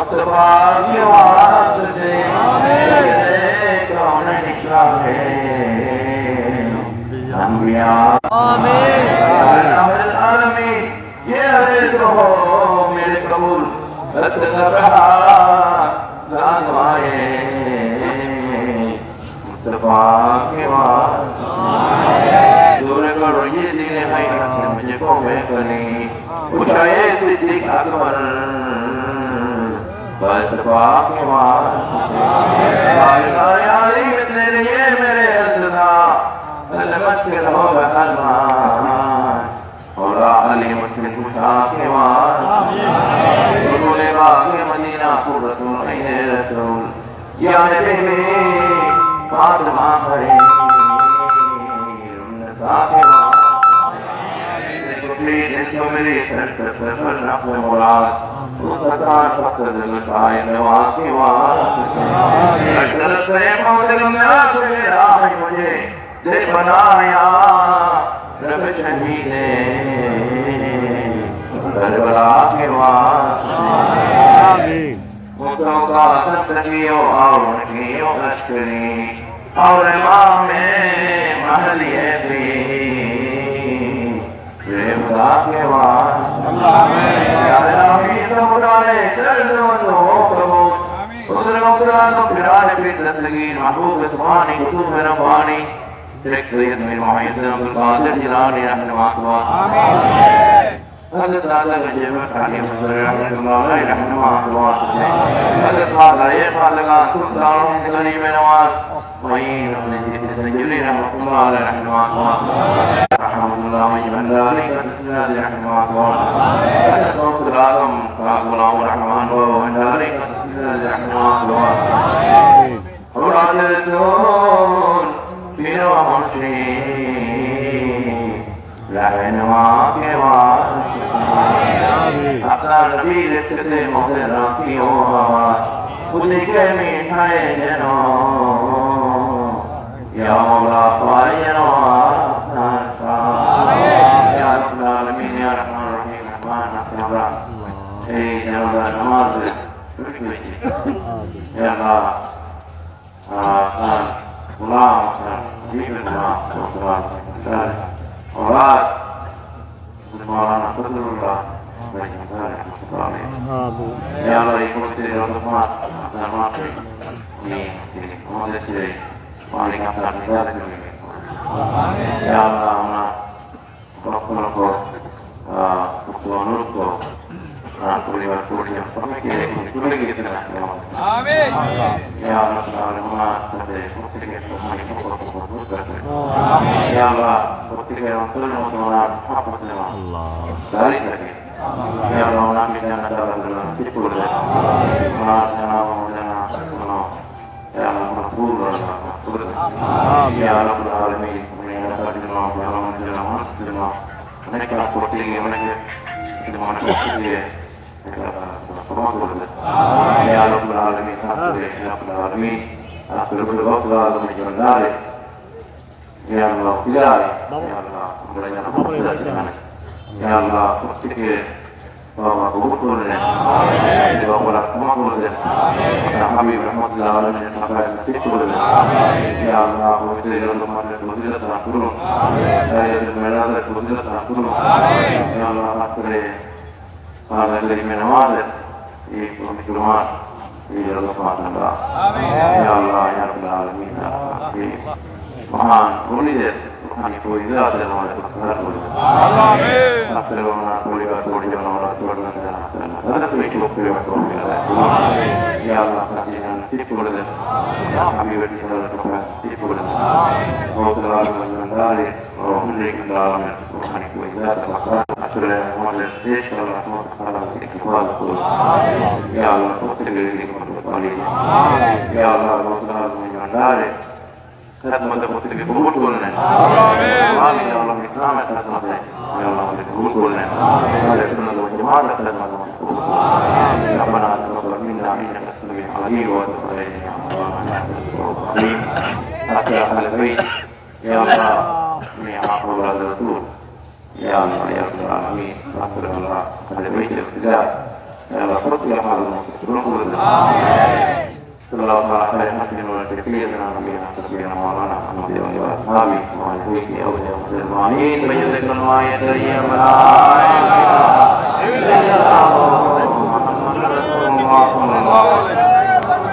मुस्तफा के वास्ते कौन निकला है अंबिया आमीन ये तो मेरे कबूल रहा जानवाए मुस्तफा के वास्ते दूर करो ये दीने भाई मुझे को मैं करी उठाए सिद्दीक अकबर मुस्तफा के वास्ते आली तेरे ये मेरे अल्लाह सलमत के रहो बहरमान और अली मुस्लिम खुशा के वास्ते रसूल बागे मदीना रसूल है रसूल या नबी फातिमा खड़े साथे मेरी सर नफ्स मुराद उसका फकर लुटाए नवा के वास्ते अशरफ से मौजूद मेरा है मुझे दे बनाया रब शहीद करबला के वास्ते मुस्तों का सत्संगियों और उनकियों लश्करी और इमाम महलिए भी खुदा के वास्ते तो बुलाए चल दो कबूल उधर मुकरा तो फिराने पे लगी महबूब सुभानी कुतुब रब्बानी सैयद मीर मोहम्मद अब्दुल कादिर जिलानी रहमतुल्लाह आमीन हज़रत आला गजब खाली रहमतुल्लाह रहमतुल्लाह हज़रत आला ये खालगा सुल्तान गली में नवाज वहीं हमने जिसे संजली रहमतुल्लाह रहमतुल्लाह रहमतुल्लाह वहीं भंडारी का रहमतुल्लाह हज़रत गौसुल आज़म का गुलाम रहमान व भंडारी का रहमतुल्लाह और आज़म पीरो मुर्शीद रहनुमा के वास्ते अपना नबी लिखते मोहरा की आवाज़ खुदी के मीठाए जनो या मौला पाए जनो या रब्बुल आलमीन या रहमान रहीम रहमान अपना ए जनो नमाज या अल्लाह गुलाम औलाद मौलाना फजलुल्लाह या अल्लाह ये कुर्सी रहमत रहमत ये हमारे से पानी का निकाल करेंगे या अल्लाह हमारा बच्चों को अनुरोध को परिवार को समय के लिए कितना आमीन या अल्लाह हमारा से मुक्ति के हमारी को करते आमीन या अल्लाह मुक्ति के रसूल हमारा आपस में अल्लाह जारी रखे या अल्लाह नाम में जाना चाहता है सिर्फ बोल रहे हमारा जनाब मौलाना सुनो या अल्लाह मकबूल रखना आमीन या रब्बुल आलमीन मेरा तर्जुमा जनाब अनेक कोटि के मने जमाने के या रब्बुल आलमीन या रब्बुल आलमीन आखिर वक्त आलम जलाले या अल्लाह फिजाले या अल्लाह या अल्लाह मुक्ति के बाबा कबूल कर ले आमीन बाबा कबूल कर ले आमीन हबीब रहमतुल्लाह अलैहि नफा नसीब कर ले आमीन या अल्लाह मुझे रहमत फजीलत अता करो आमीन या मेराज फजीलत अता करो आमीन या अल्लाह आखिर आखिरी में नमाज ये मुसलमान ये रसूल अल्लाह आमीन या अल्लाह या रब्बुल आलमीन ये महान बोली दे रूहानी कोई ज़ात है हमारे घर बोल आमीन आखिर वाला कोई बात कोई वाला छोड़ना देना हर कोई को पूरे में आमीन या अल्लाह का दीन नसीब कर दे हमें बेटी का नसीब कर दे आमीन और अल्लाह का बंदारे और हम लेकिन अल्लाह में रूहानी कोई ज़ात आखिर हमारे देश का अल्लाह ताला की इकबाल को आमीन या अल्लाह को तेरे लिए पानी आमीन या अल्लाह को बंदारे सद मतलब मुझे कबूल करना है आमीन या अल्लाह इस्लाम में खत्म है या अल्लाह मुझे कबूल करना है हमारे सुन्नत व जमात का खत्म आमीन रब्बना तक़ब्बल मिन्ना इन्नका समीउल अलीम व तब अलैना आमीन आखिर अहल बैत या अल्लाह या औलाद रसूल या अल्लाह या रब्बुल आलमीन आखिर अल्लाह अहल बैत इब्तिदा या अल्लाह खुद या हाल صلى الله عليه وسلم وسيدنا نبينا سيدنا مولانا محمد وأصحابه وعلى أولياء المسلمين بجد كل ما يدعي الملائكة